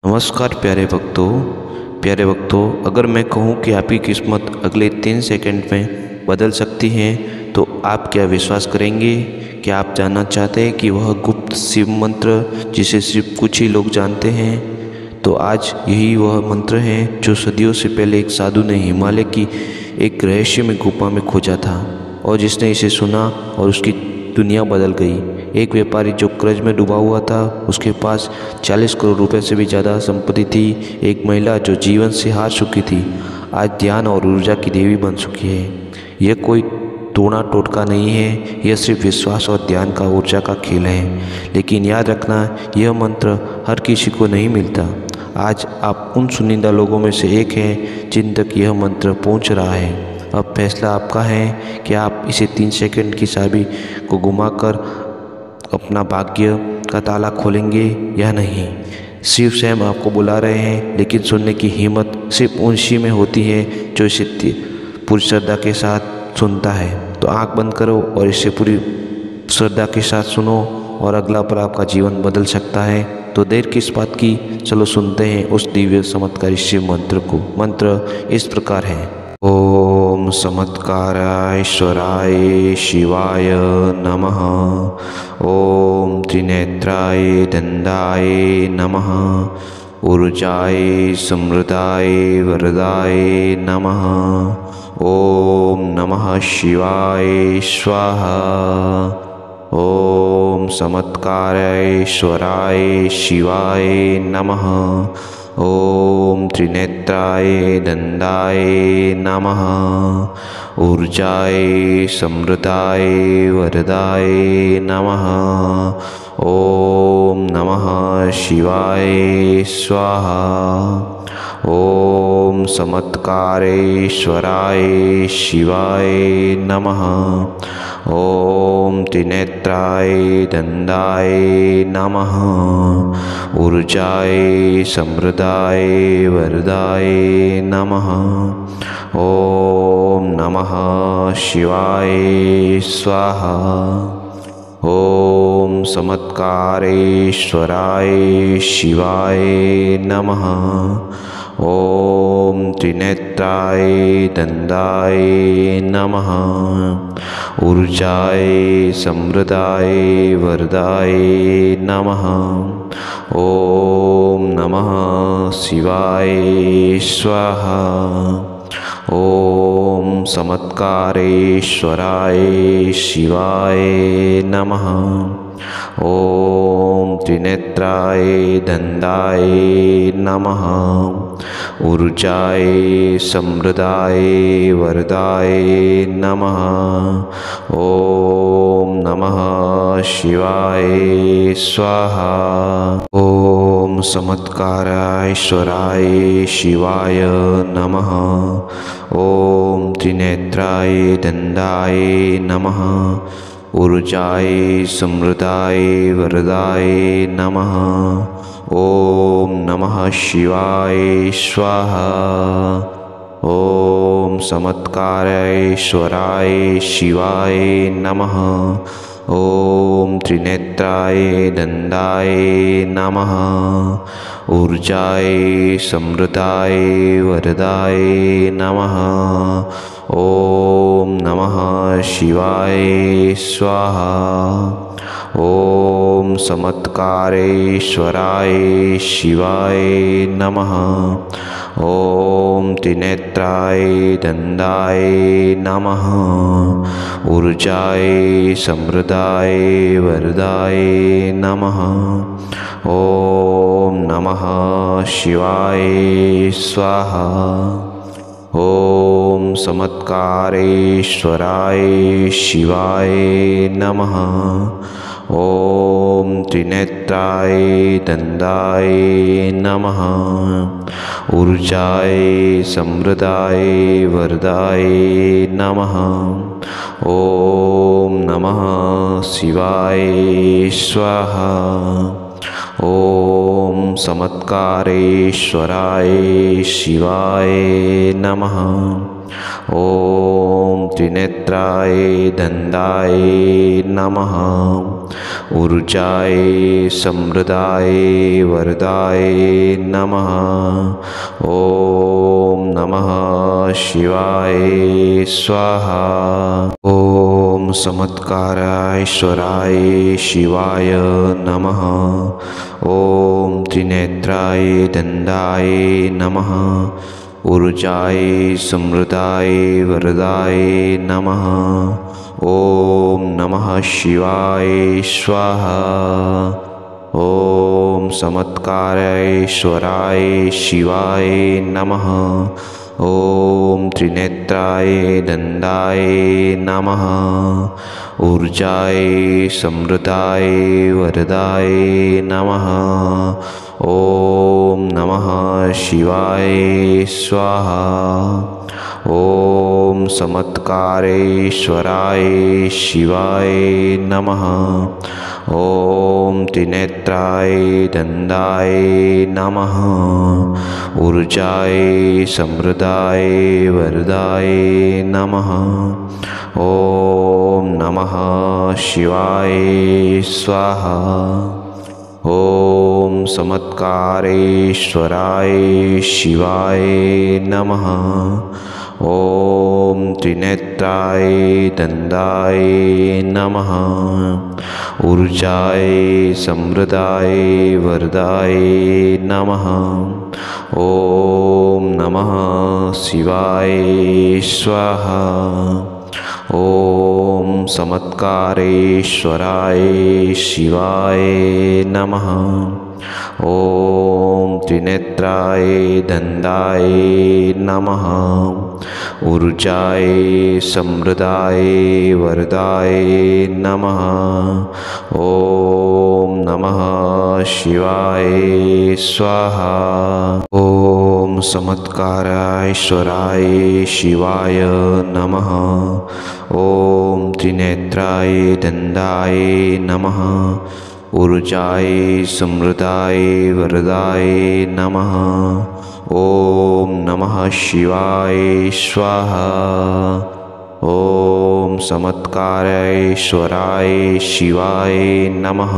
नमस्कार प्यारे भक्तों, अगर मैं कहूँ कि आपकी किस्मत अगले 3 सेकंड में बदल सकती है तो आप क्या विश्वास करेंगे? क्या आप जानना चाहते हैं कि वह गुप्त शिव मंत्र जिसे सिर्फ कुछ ही लोग जानते हैं? तो आज यही वह मंत्र है जो सदियों से पहले एक साधु ने हिमालय की एक रहस्यमय गुफा में खोजा था और जिसने इसे सुना और उसकी दुनिया बदल गई। एक व्यापारी जो कर्ज में डूबा हुआ था, उसके पास 40 करोड़ रुपए से भी ज़्यादा संपत्ति थी। एक महिला जो जीवन से हार चुकी थी, आज ध्यान और ऊर्जा की देवी बन चुकी है। यह कोई टोना टोटका नहीं है, यह सिर्फ विश्वास और ध्यान का ऊर्जा का खेल है। लेकिन याद रखना, यह मंत्र हर किसी को नहीं मिलता। आज आप उन चुनिंदा लोगों में से एक हैं जिन तक यह मंत्र पहुंच रहा है। अब फैसला आपका है कि आप इसे 3 सेकंड की चाबी को घुमाकर अपना भाग्य का ताला खोलेंगे या नहीं। शिव स्वयं आपको बुला रहे हैं, लेकिन सुनने की हिम्मत सिर्फ उसी में होती है जो इसे पूरी श्रद्धा के साथ सुनता है। तो आंख बंद करो और इसे पूरी श्रद्धा के साथ सुनो और अगला पल आपका जीवन बदल सकता है। तो देर किस बात की, चलो सुनते हैं उस दिव्य चमत्कारी शिव मंत्र को। मंत्र इस प्रकार है। ओम चमत्कारेश्वराय शिवाय नमः। ओम त्रिनेत्राय दंडाय नमः। ऊर्जाय समृद्धाय वरदाय नमः। ओम नमः शिवाय स्वाहा। ओम चमत्कारेश्वराय शिवाय नमः। ओम त्रिनेत्राय दंडाय नमः। ऊर्जाय समृद्धाय वरदाय नमः। ओम नमः शिवाय स्वाहा। ओम चमत्कारेश्वराय शिवाय नमः। ओम त्रिनेत्राय दंडाय नमः। ऊर्जाय समृद्धाय वरदाय नमः। ओम नमः शिवाय स्वाहा। ओम चमत्कारेश्वराय शिवाय नमः। ओम त्रिनेत्राय दंडाय नमः। ऊर्जाय समृद्धाय वरदाय नमः। ओम नमः शिवाय स्वाहा। ओम चमत्कारेश्वराय शिवाय नमः। ओम त्रिनेत्राय दंडाय नमः। ऊर्जाय समृद्धाय वरदाय नमः। ओम नमः शिवाय स्वाहा। ओम चमत्कारेश्वराय शिवाय नमः। ओम त्रिनेत्राय दंडाय नमः। ऊर्जाय समृद्धाय वरदाय नमः। ओम नमः शिवाय स्वाहा। ओम चमत्कारेश्वराय शिवाय नमः। ओम त्रिनेत्राय दंडाय नमः। ऊर्जाय समृद्धाय वरदाय नमः। ओम नमः शिवाय स्वाहा। ओम चमत्कारेश्वराय शिवाय नमः। ओम त्रिनेत्राय दंडाय नमः। ऊर्जाय समृद्धाय वरदाय नमः। ओम नमः शिवाय स्वाहा। ओम चमत्कारेश्वराय शिवाय नमः। ओम त्रिनेत्राय दंडाय नमः। ऊर्जाय समृद्धाय वरदाय नमः। ओम नमः शिवाय स्वाहा। ओम चमत्कारेश्वराय शिवाय नमः। ओम त्रिनेत्राय दंडाय नमः। ऊर्जाय समृद्धाय वरदाय नमः। ओम नमः शिवाय स्वाहा। ओम समत्कारेश्वराय शिवाय नमः। ओम त्रिनेत्राय दंडाय नमः। ऊर्जाय समृद्धाय वरदाय नमः। ओम नमः शिवाय स्वाहा। ओम समत्कारेश्वराय शिवाय नमः। ओम त्रिनेत्राय दंडाय नमः। ऊर्जाय समृद्धाय वरदाय नमः। ओम नमः शिवाय स्वाहा। ओम समत्कारेश्वराय शिवाय नमः। ओम त्रिनेत्राय दंडाय नमः। ऊर्जाय समृद्धाय वरदाय नमः। ओम नमः शिवाय स्वाहा। ओम समत्कारेश्वराय शिवाय नमः। ओम त्रिनेत्राय दंडाय नमः। ऊर्जाय समृद्धाय वरदाय नमः। ओम नमः शिवाय स्वाहा। ओम समत्कारेश्वराय शिवाय नमः। ओम त्रिनेत्राय दंडाय नमः। ऊर्जाय समृद्धाय वरदाय नमः। ओम नमः शिवाय स्वाहा। ओम समत्कारेश्वराय शिवाय नमः। ओम त्रिनेत्राय दंडाय नमः। ऊर्जाय समृद्धाय वरदाय नमः। ओम नमः शिवाय स्वाहा। ओम समत्कारेश्वराय शिवाय नमः।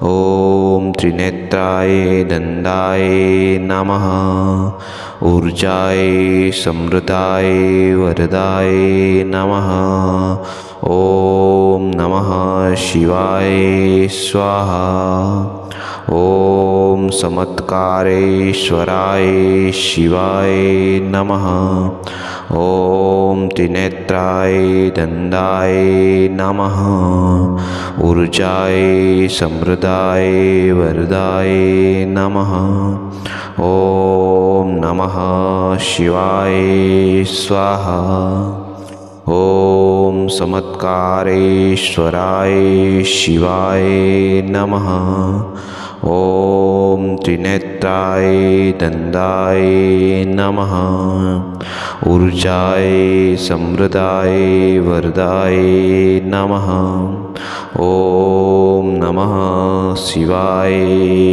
ओम त्रिनेत्राय दंडाय नमः। ऊर्जाय समृद्धाय वरदाय नमः। ओम नमः शिवाय स्वाहा। ओम समत्कारेश्वराय शिवाय नमः। ओम त्रिनेत्राय दंडाय नमः। ऊर्जाय समृद्धाय वरदाय नमः। ओम नमः शिवाय स्वाहा। ओम समत्कारेश्वराय शिवाय नमः। ओम त्रिनेत्राय दंडाय नमः। ऊर्जाय समृद्धाय वरदाय नमः। ओम नमः शिवाय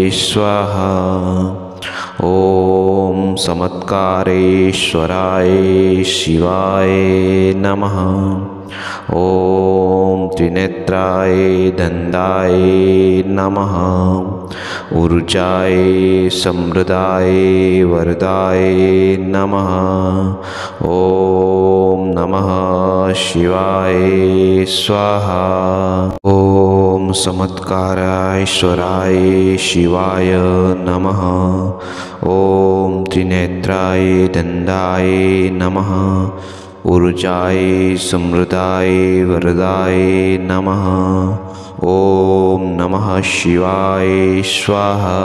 स्वाहा। ओम समत्कारेश्वराय शिवाय नमः। ओम त्रिनेत्राय दंडाय नमः। ऊर्जाय समृद्धाय वरदाय नमः। ओम नमः शिवाय स्वाहा। ओम समत्कारेश्वराय शिवाय नमः। ओम त्रिनेत्राय दंडाय नमः। ऊर्जाय समृद्धाय वरदाय नमः। ओम नमः शिवाय स्वाहा।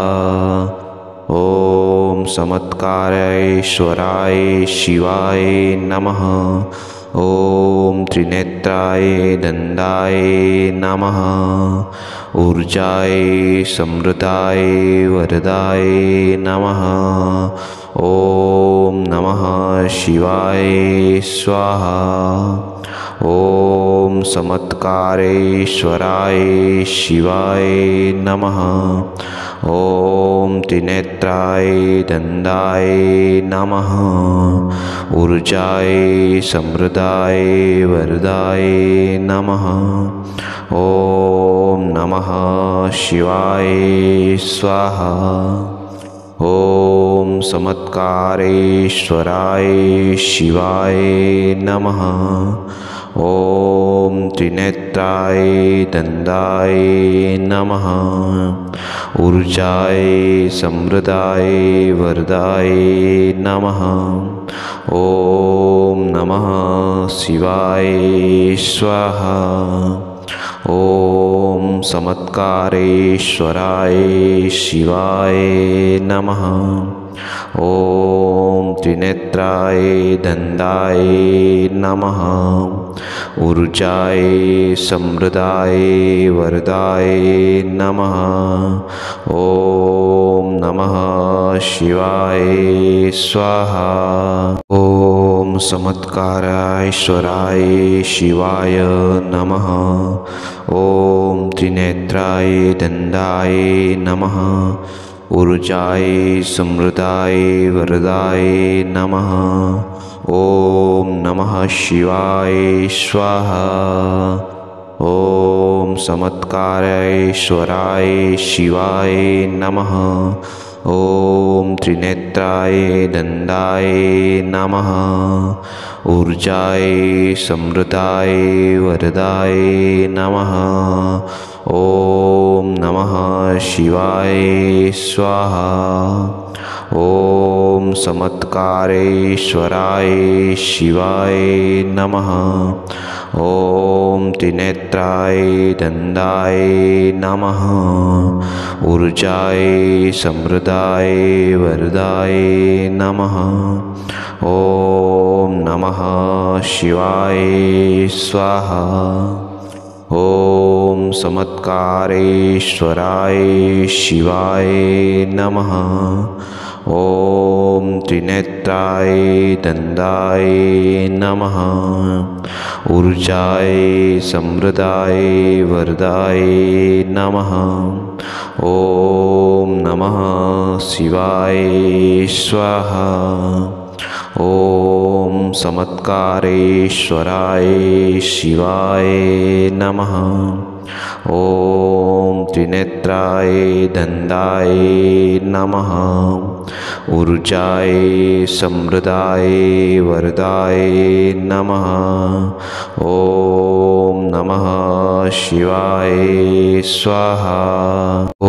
ओम समत्कारेश्वराय शिवाय नमः। ओम त्रिनेत्राय दंडाय नमः। ऊर्जाय समृद्धाय वरदाय नमः। ओम नमः शिवाय स्वाहा। ओम समत्कारेश्वराय शिवाय नमः। ओम त्रिनेत्राय दंडाय नमः। ऊर्जाय समृद्धाय वरदाय नमः। ओम ॐ नमः शिवाय स्वाहा। ॐ समत्कारेश्वराय शिवाय नमः। ॐ त्रिनेत्राय दन्दाय नमः। ऊर्जाय समृद्धाय वरदाय नमः। ॐ नमः शिवाय स्वाहा। ॐ समत्कारेश्वराय शिवाय नमः। ॐ त्रिनेत्राय दन्दाय नमः। ऊर्जाय समृद्धाय वरदाय नमः। ॐ नमः शिवाय स्वाहा। ॐ समत्कारेश्वराय शिवाय नमः। ॐ त्रिनेत्राय दन्दाय नमः। ऊर्जाय समृद्धाय वरदाय नमः। ॐ नमः शिवाय स्वाहा। ॐ समत्कारेश्वराय शिवाय नमः। ॐ त्रिनेत्राय दन्दाय नमः। ऊर्जाय समृद्धाय वरदाय नमः। ॐ नमः शिवाय स्वाहा। ॐ समत्कारेश्वराय शिवाय नमः। ॐ त्रिनेत्राय दन्दाय नमः। ऊर्जाय समृद्धाय वरदाय नमः। ॐ नमः शिवाय स्वाहा। ॐ समत्कारेश्वराय शिवाय नमः। ॐ त्रिनेत्राय दन्दाय नमः। ऊर्जाय समृद्धाय वरदाय नमः। ॐ नमः शिवाय स्वाहा। ॐ समत्कारेश्वराय शिवाय नमः। ॐ त्रिनेत्राय दन्दाय नमः। ऊर्जाय समृद्धाय वरदाय नमः। ॐ नमः शिवाय स्वाहा। ॐ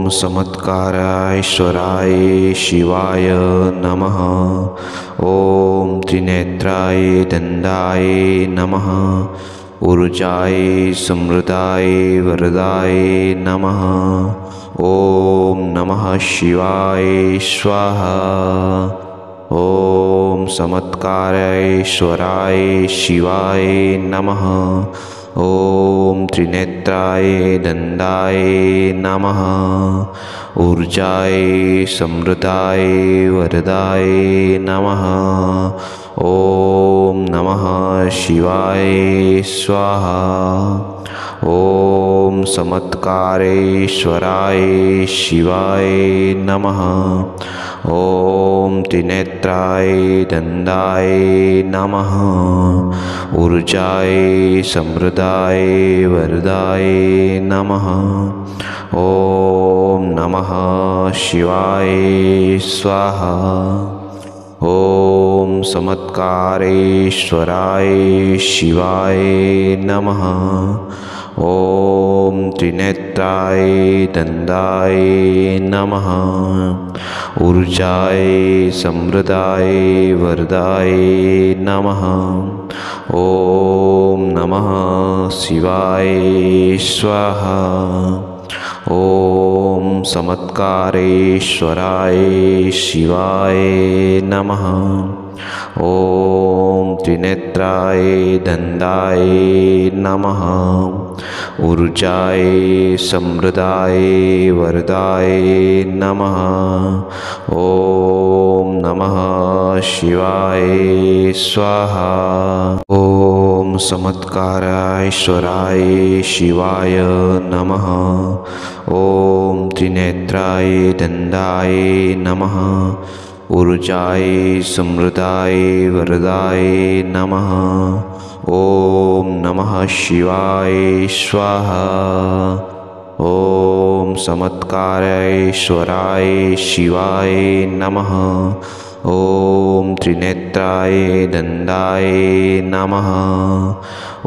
समत्कारेश्वराय शिवाय नमः। ॐ त्रिनेत्राय दन्दाय नमः। ऊर्जाय समृद्धाय वरदाय नमः। ॐ नमः शिवाय स्वाहा। ॐ समत्कारेश्वराय शिवाय नमः। ॐ त्रिनेत्राय दन्दाय नमः। ऊर्जाय समृद्धाय वरदाय नमः। ॐ नमः शिवाय स्वाहा। ॐ समत्कारेश्वराय शिवाय नमः। ॐ त्रिनेत्राय दन्दाय नमः। ऊर्जाय समृद्धाय वरदाय नमः। ॐ नमः शिवाय स्वाहा। ॐ समत्कारेश्वराय शिवाय नमः। ॐ त्रिनेत्राय दन्दाय नमः। ऊर्जाय समृद्धाय वरदाय नमः। ॐ नमः शिवाय स्वाहा। ॐ समत्कारेश्वराय शिवाय नमः। ॐ त्रिनेत्राय दन्दाय नमः। ऊर्जाय समृद्धाय वरदाय नमः। ॐ नमः शिवाय स्वाहा। ॐ समत्कारेश्वराय शिवाय नमः। ॐ त्रिनेत्राय दन्दाय नमः। ऊर्जाय समृद्धाय वरदाय नमः। ओम नमः शिवाय स्वाहा। ओम समत्कारेश्वराय शिवाय नमः। ओम त्रिनेत्राय दंडाय नमः।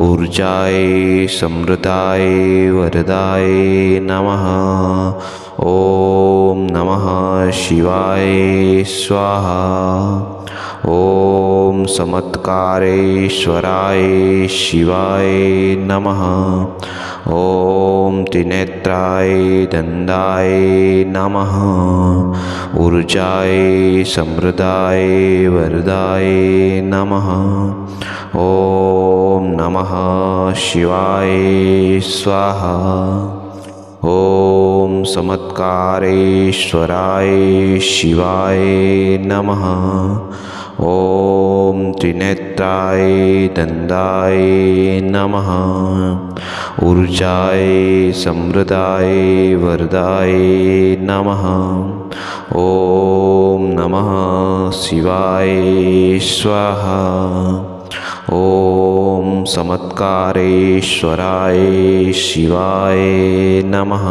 ऊर्जाय समृद्धाय वरदाय नमः। ओम नमः शिवाय स्वाहा। ओम समत्कारेश्वराय शिवाय नमः। ओम त्रिनेत्राय दंडाय नमः। ऊर्जाय समृद्धाय वरदाय नमः। ओम नमः शिवाय स्वाहा। ओम समत्कारेश्वराय शिवाय नमः। ओम त्रिनेत्राय दंडाय नमः। ऊर्जाय समृद्धाय वरदाय नमः। ओम नमः शिवाय स्वाहा। ओम समत्कारेश्वराय शिवाय नमः।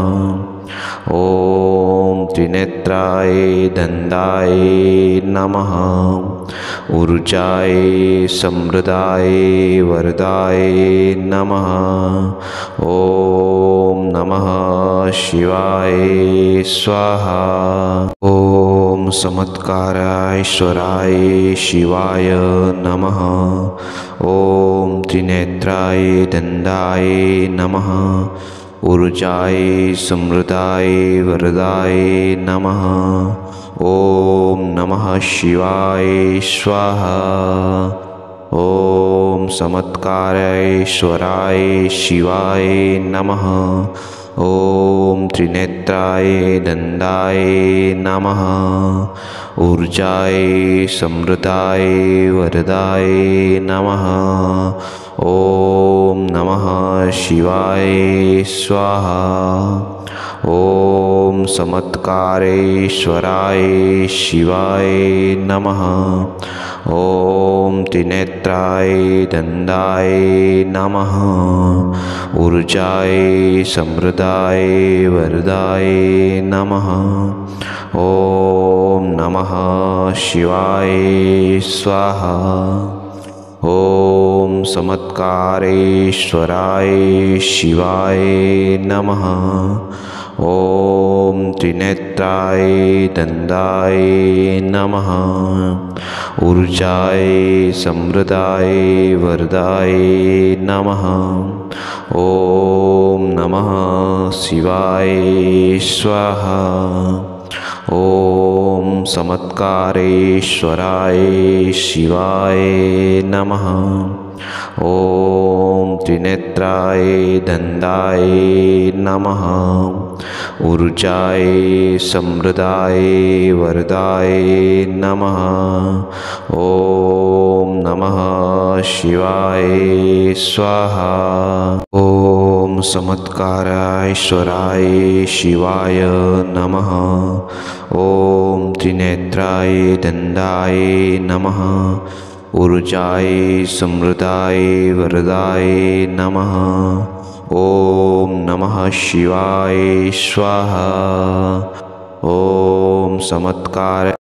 ओम त्रिनेत्राय दंडाय नमः। ऊर्जाय समृद्धाय वरदाय नमः। ओम नमः शिवाय स्वाहा। ओम समत्कारेश्वराय शिवाय नमः। ओम त्रिनेत्राय दंडाय नमः। ऊर्जाय समृद्धाय वरदाय नमः। ओम नमः शिवाय स्वाहा। ओम समत्कारेश्वराय शिवाय नमः। ओम त्रिनेत्राय दंडाय नमः। ऊर्जाय समृद्धाय वरदाय नमः। ओम नमः शिवाय स्वाहा। ओम समत्कारेश्वराय शिवाय नमः। ओम त्रिनेत्राय दंडाय नमः। ऊर्जाय समृद्धाय वरदाय नमः। ओम नमः शिवाय स्वाहा। ओम समत्कारेश्वराय शिवाय नमः। ओम त्रिनेत्राय दंडाय नमः। ऊर्जाय समृद्धाय वरदाय नमः। ओम नमः शिवाय स्वाहा। ओम समत्कारेश्वराय शिवाय नमः। ओम त्रिनेत्राय दंडाय नमः। ऊर्जाय समृद्धाय वरदाय नमः। ओम नमः शिवाय स्वाहा। ओम समत्कारेश्वराय शिवाय नमः। ओम त्रिनेत्राय दंडाय नमः। ऊर्जाय समृद्धाय वरदाय नमः। ओम नमः शिवाय स्वाहा। ओम समत्कार